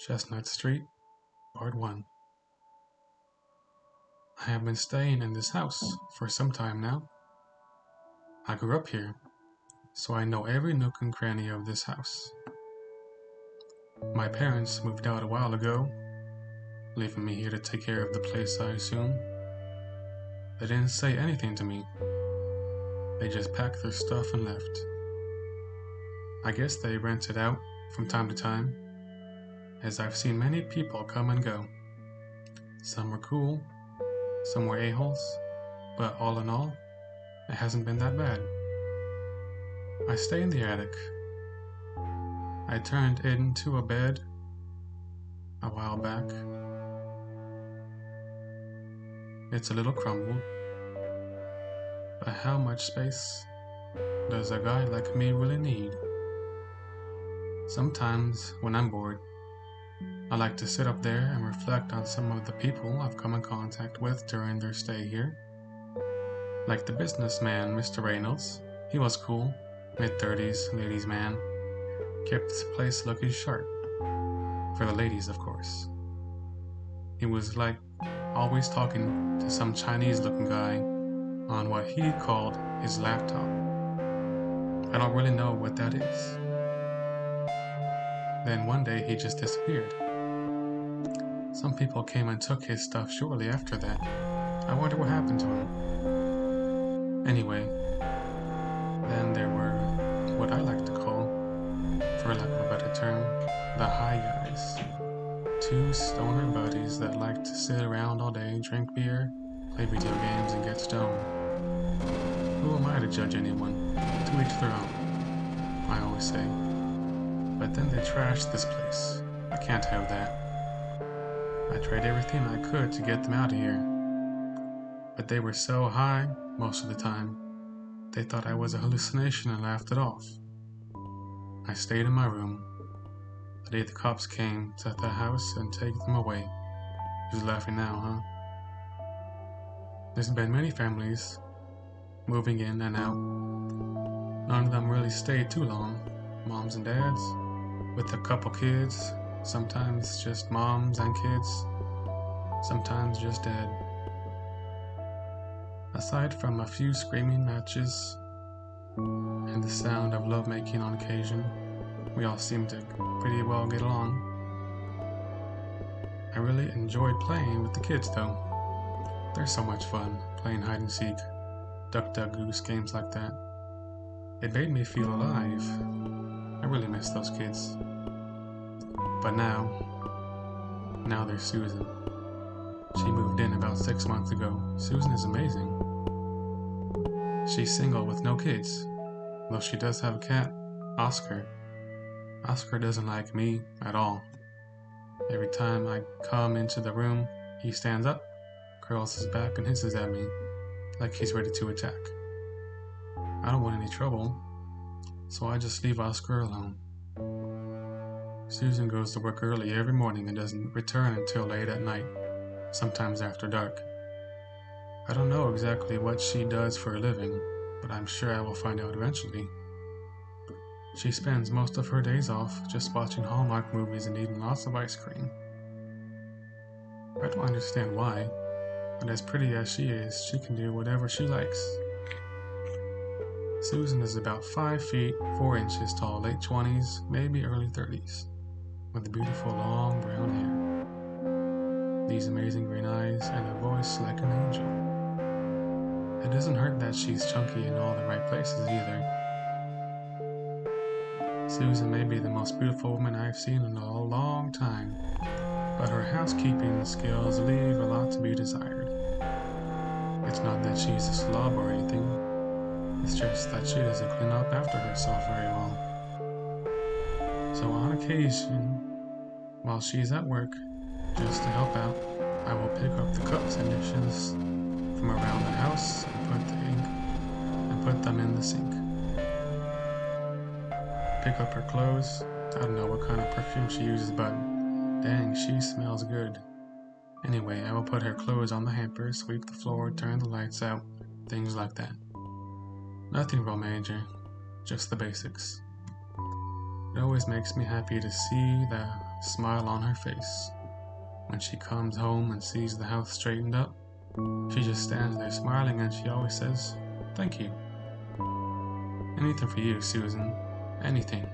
Chestnut Street, Part 1. I have been staying in this house for some time now. I grew up here, so I know every nook and cranny of this house. My parents moved out a while ago, leaving me here to take care of the place, I assume. They didn't say anything to me. They just packed their stuff and left. I guess they rent it out from time to time, as I've seen many people come and go. Some were cool, some were a-holes, but all in all, it hasn't been that bad. I stay in the attic. I turned it into a bed a while back. It's a little crumbled, but how much space does a guy like me really need? Sometimes, when I'm bored, I like to sit up there and reflect on some of the people I've come in contact with during their stay here. Like the businessman, Mr. Reynolds. He was cool, mid-30s, ladies' man. Kept this place looking sharp. For the ladies, of course. He was like always talking to some Chinese-looking guy on what he called his laptop. I don't really know what that is. Then one day he just disappeared. Some people came and took his stuff shortly after that. I wonder what happened to him. Anyway, then there were what I like to call, for lack of a better term, the high guys. Two stoner buddies that like to sit around all day, drink beer, play video games, and get stoned. Who am I to judge anyone? To each their own, I always say. But then they trashed this place. I can't have that. I tried everything I could to get them out of here. But they were so high, most of the time, they thought I was a hallucination and laughed it off. I stayed in my room. The day the cops came to the house and take them away. Who's laughing now, huh? There's been many families moving in and out. None of them really stayed too long. Moms and dads, with a couple kids, sometimes just moms and kids, sometimes just dad. Aside from a few screaming matches and the sound of lovemaking on occasion, we all seem to pretty well get along. I really enjoyed playing with the kids though. They're so much fun, playing hide and seek, duck duck goose, games like that. It made me feel alive. I really miss those kids. But now there's Susan. She moved in about 6 months ago. Susan is amazing. She's single with no kids, though she does have a cat, Oscar. Oscar doesn't like me at all. Every time I come into the room, he stands up, curls his back, and hisses at me, like he's ready to attack. I don't want any trouble, so I just leave Oscar alone. Susan goes to work early every morning and doesn't return until late at night, sometimes after dark. I don't know exactly what she does for a living, but I'm sure I will find out eventually. She spends most of her days off just watching Hallmark movies and eating lots of ice cream. I don't understand why, but as pretty as she is, she can do whatever she likes. Susan is about 5 feet 4 inches tall, late 20s, maybe early 30s, with beautiful long brown hair, these amazing green eyes, and a voice like an angel. It doesn't hurt that she's chunky in all the right places either. Susan may be the most beautiful woman I've seen in a long time, but her housekeeping skills leave a lot to be desired. It's not that she's a slob or anything, it's just that she doesn't clean up after herself very well. So on occasion, while she's at work, just to help out, I will pick up the cups and dishes from around the house and put them in the sink. Pick up her clothes. I don't know what kind of perfume she uses, but dang, she smells good. Anyway, I will put her clothes on the hamper, sweep the floor, turn the lights out, things like that. Nothing real major, just the basics. It always makes me happy to see the smile on her face. When she comes home and sees the house straightened up, she just stands there smiling and she always says, "Thank you." Anything for you, Susan. Anything.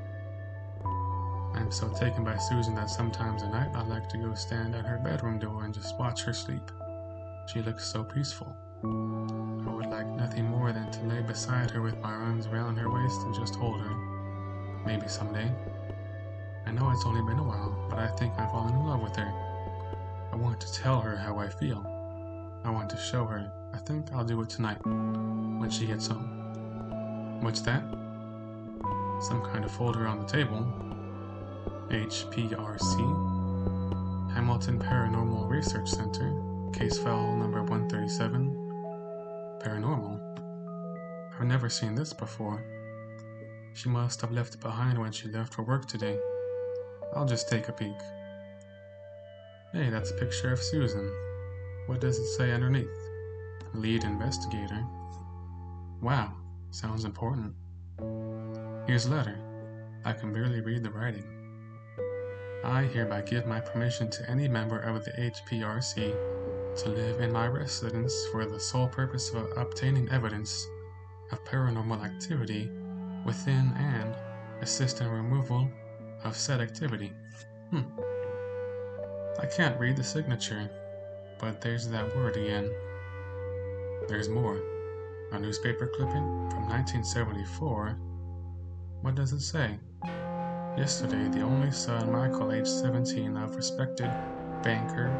I'm so taken by Susan that sometimes at night I like to go stand at her bedroom door and just watch her sleep. She looks so peaceful. I would like nothing more than to lay beside her with my arms around her waist and just hold her. Maybe someday. I know it's only been a while, but I think I've fallen in love with her. I want to tell her how I feel. I want to show her. I think I'll do it tonight, when she gets home. What's that? Some kind of folder on the table. HPRC, Hamilton Paranormal Research Center, case file number 137, paranormal. I've never seen this before. She must have left it behind when she left for work today. I'll just take a peek. Hey, that's a picture of Susan. What does it say underneath? Lead investigator. Wow, sounds important. Here's a letter. I can barely read the writing. I hereby give my permission to any member of the HPRC to live in my residence for the sole purpose of obtaining evidence of paranormal activity within and assist in removal of said activity. I can't read the signature, but there's that word again. There's more. A newspaper clipping from 1974. What does it say? Yesterday, the only son, Michael, age 17, of respected banker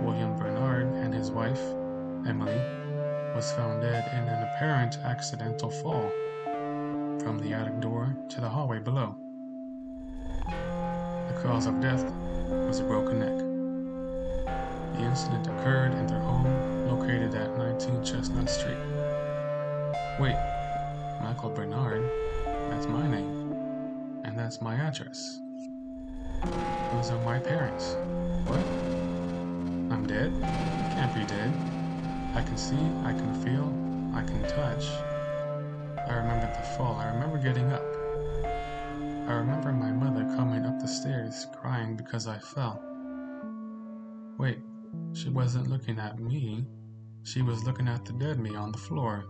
William Bernard and his wife, Emily, was found dead in an apparent accidental fall from the attic door to the hallway below. The cause of death was a broken neck. The incident occurred in their home located at 19 Chestnut Street. Wait, Michael Bernard? That's my name. And that's my address. Those are my parents. What? I'm dead? I can't be dead. I can see, I can feel, I can touch. I remember the fall. I remember getting up. I remember my mother coming up the stairs crying because I fell. Wait, she wasn't looking at me. She was looking at the dead me on the floor.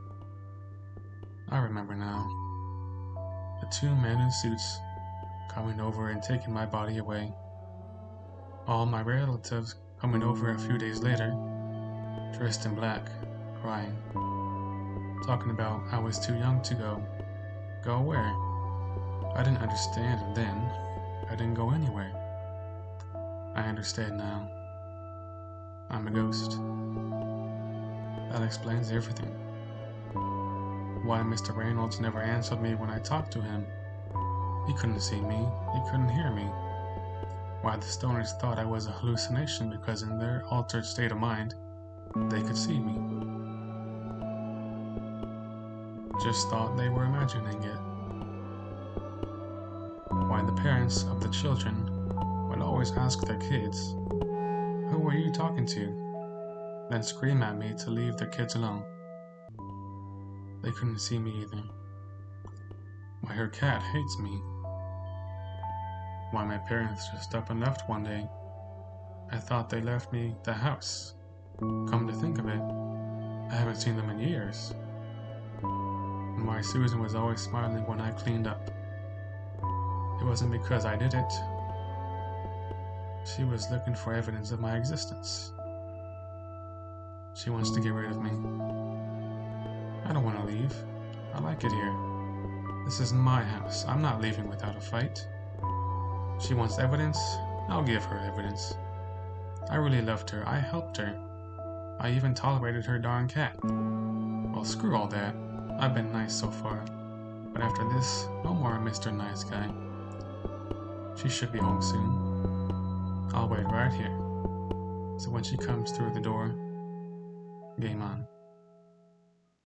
I remember now. The two men in suits coming over and taking my body away. All my relatives coming over a few days later, dressed in black, crying, talking about I was too young to go. Go where? I didn't understand it then. I didn't go anywhere. I understand now. I'm a ghost. That explains everything. Why Mr. Reynolds never answered me when I talked to him. He couldn't see me. He couldn't hear me. Why the stoners thought I was a hallucination because in their altered state of mind, they could see me. Just thought they were imagining it. Why the parents of the children would always ask their kids, "Who were you talking to?" Then scream at me to leave their kids alone. They couldn't see me either. Why her cat hates me. Why my parents just up and left one day. I thought they left me the house. Come to think of it, I haven't seen them in years. And why Susan was always smiling when I cleaned up. It wasn't because I did it. She was looking for evidence of my existence. She wants to get rid of me. I don't want to leave. I like it here. This is my house. I'm not leaving without a fight. She wants evidence. I'll give her evidence. I really loved her. I helped her. I even tolerated her darn cat. Well, screw all that. I've been nice so far. But after this, no more Mr. Nice Guy. She should be home soon. I'll wait right here. So when she comes through the door, game on.